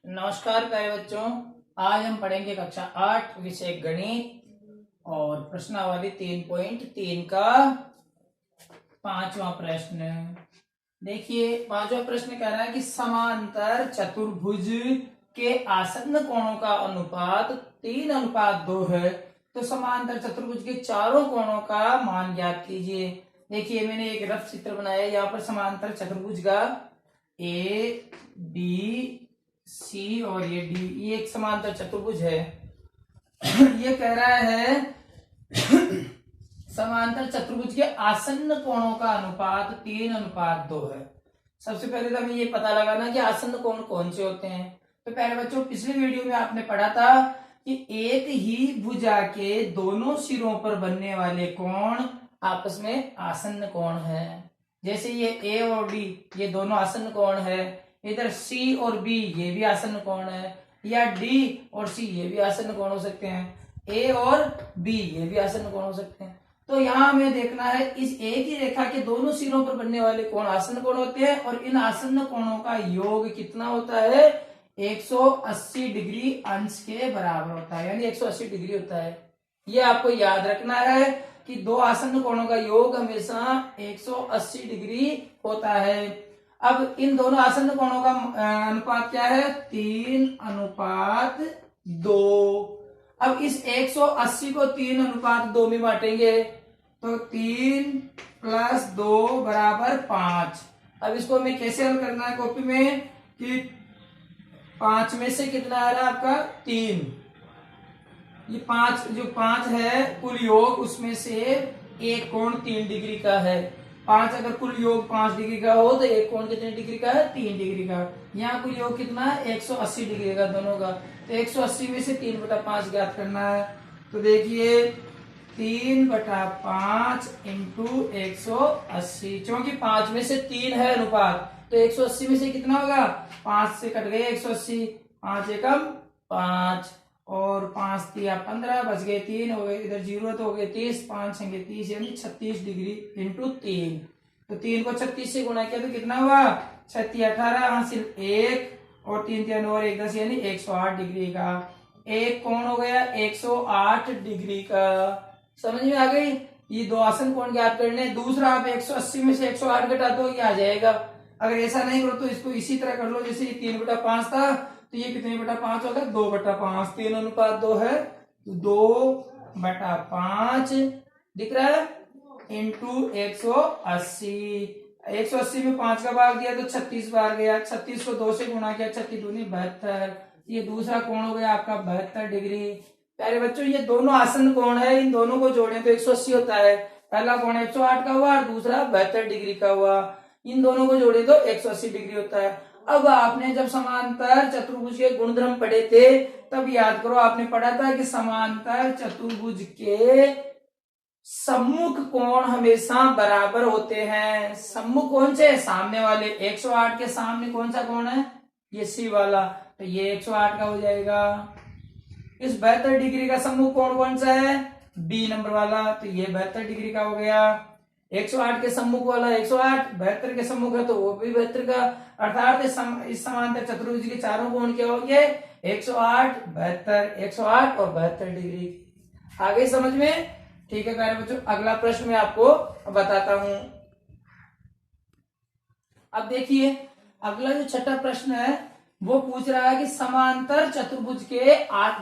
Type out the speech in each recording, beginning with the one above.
नमस्कार प्यारे बच्चों। आज हम पढ़ेंगे कक्षा 8 विषय गणित और प्रश्नावली 3.3 का पांचवा प्रश्न। देखिए, पांचवा प्रश्न कह रहा है कि समांतर चतुर्भुज के आसन्न कोणों का अनुपात 3:2 है। तो समांतर चतुर्भुज के चारों कोणों का मान ज्ञात कीजिए। देखिए, मैंने एक रफ चित्र बनाया है। यहाँ पर समांतर चतुर्भुज का ए बी सी और ये डी, ये एक समांतर चतुर्भुज है। ये कह रहा है समांतर चतुर्भुज के आसन्न कोणों का अनुपात 3:2 है। सबसे पहले तो हमें ये पता लगाना कि आसन्न कोण कौन से होते हैं। तो पहले बच्चों, पिछले वीडियो में आपने पढ़ा था कि एक ही भुजा के दोनों सिरों पर बनने वाले कोण आपस में आसन्न कोण है। जैसे ये ए और डी, ये दोनों आसन्न कोण है। इधर सी और बी, ये भी आसन्न कोण है। या डी और सी, ये भी आसन्न कोण हो सकते हैं। ए और बी, ये भी आसन्न कोण हो सकते हैं। तो यहाँ हमें देखना है इस एक ही रेखा के दोनों सिरों पर बनने वाले कोण आसन्न कोण होते हैं और इन आसन्न कोणों का योग कितना होता है? 180 डिग्री अंश के बराबर होता है, यानी 180 डिग्री होता है। ये आपको याद रखना है कि दो आसन्न कोणों का योग हमेशा 180 डिग्री होता है। अब इन दोनों आसन्न कोणों का अनुपात क्या है? 3:2। अब इस 180 को 3:2 में बांटेंगे तो 3 + 2 = 5। अब इसको हमें कैसे हल करना है कॉपी में कि 5 में से कितना आ रहा है आपका? 3। ये 5 जो 5 है कुल योग, उसमें से एक कोण 3 डिग्री का है। 5 अगर कुल योग 5 डिग्री का हो तो एक कोण कितने डिग्री का है? 3 डिग्री का। यहाँ कुल योग कितना है? 180 डिग्री का दोनों का। तो 180 में से 3/5 ज्ञात करना है। तो देखिए 3/5 × 180, क्योंकि 5 में से 3 है अनुपात, तो 180 में से कितना होगा? 5 से कट गए 180, 5 एकम 5 और 5 × 15, बच गए 3, हो गए इधर 0 तो हो गए 30, 5 × 30 यानी 36 डिग्री × 3। तो 3 को 36 से गुणा किया तो कितना हुआ? 36 18, सिर्फ 1 और 3 3 और 1 10 यानी 108 डिग्री का एक कोण हो गया 108 डिग्री का। समझ में आ गई? ये दो आसन कोण ज्ञात करने। दूसरा, आप 180 में से 108 घटा दो, ये आ जाएगा। अगर ऐसा नहीं करो तो इसको इसी तरह कर लो, जैसे 3/5 था तो ये कितने बटा 5 होगा? 2/5। 3:2 है, 2/5 दिख रहा है इंटू 180। 180 में 5 का भाग दिया तो 36 बार गया। 36 को 2 से गुणा किया, 36 दूनी 72। ये दूसरा कोण हो गया आपका 72 डिग्री। प्यारे बच्चों, ये दोनों आसन्न कोण है, इन दोनों को जोड़े तो 180 होता है। पहला कोण 108 का हुआ और दूसरा 72 डिग्री का हुआ। इन दोनों को जोड़े तो 180 डिग्री होता है। अब आपने जब समांतर चतुर्भुज के गुणधर्म पढ़े थे तब याद करो, आपने पढ़ा था कि समांतर चतुर्भुज के सम्मुख कोण हमेशा बराबर होते हैं। सम्मुख कौन से? सामने वाले। 108 के सामने कौन सा कोण है? ये सी वाला, तो ये 108 का हो जाएगा। इस 72 डिग्री का सम्मुख कोण कौन सा है? बी नंबर वाला, तो ये 72 डिग्री का हो गया। 108 के सम्मुख वाला 108, 72 के सम्मुख है तो वो भी 72 का। अर्थात इस समांतर चतुर्भुज के चारों कोण क्या होंगे? 108, 72, 108 और 72 डिग्री। आगे समझ में? ठीक है प्यारे बच्चों, अगला प्रश्न मैं आपको बताता हूं। अब देखिए, अगला जो छठा प्रश्न है वो पूछ रहा है कि समांतर चतुर्भुज के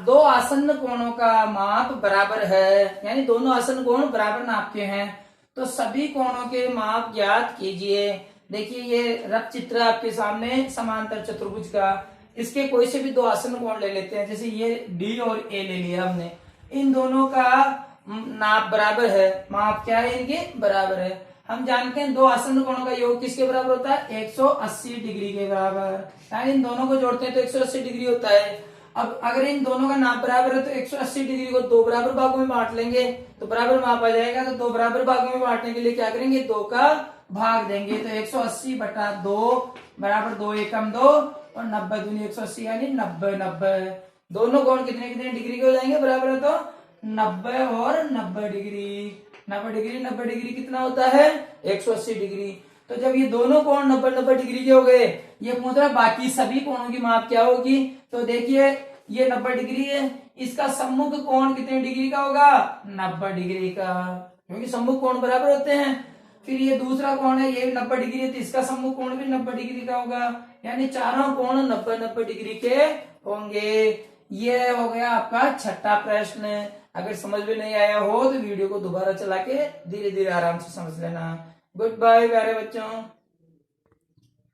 दो आसन्न कोणों का माप बराबर है, यानी दोनों आसन्न कोण बराबर नाप के हैं। तो सभी कोणों के माप ज्ञात कीजिए। देखिए, ये रफ चित्र आपके सामने समांतर चतुर्भुज का। इसके कोई से भी दो आसन्न कोण ले लेते हैं। जैसे ये डी और ए ले लिया हमने, इन दोनों का नाप बराबर है। माप क्या है इनके? बराबर है। हम जानते हैं दो आसन्न कोणों का योग किसके बराबर होता है? 180 डिग्री के बराबर। यानी इन दोनों को जोड़ते हैं तो 180 डिग्री होता है। अब अगर इन दोनों का नाप बराबर है तो 180 डिग्री को दो बराबर भागों में बांट लेंगे तो बराबर माप आ जाएगा। तो दो बराबर भागों में बांटने के लिए क्या करेंगे? 2 का भाग देंगे। तो 180/2 = 2 एकम 2 और 90 दूनी 180 यानी 90 90। दोनों कोण कितने कितने डिग्री के हो जाएंगे? बराबर है तो 90 और 90 डिग्री। 90 डिग्री 90 डिग्री कितना होता है? 180 डिग्री। तो जब ये दोनों कोण 90 90 डिग्री के हो गए ये पूछ रहा है बाकी सभी कोणों की माप क्या होगी। तो देखिए ये 90 डिग्री है, इसका सम्मुख कोण कितने डिग्री का होगा, 90 डिग्री का, क्योंकि सम्मुख कोण बराबर होते हैं। फिर ये दूसरा कोण है, ये भी 90 डिग्री है, तो इसका सम्मुख कोण भी 90 डिग्री का होगा, यानी चारों कोण 90-90 डिग्री के होंगे। ये हो गया आपका छठा प्रश्न। अगर समझ में नहीं आया हो तो वीडियो को दोबारा चला के धीरे धीरे आराम से समझ लेना। गुड बाय प्यारे बच्चों।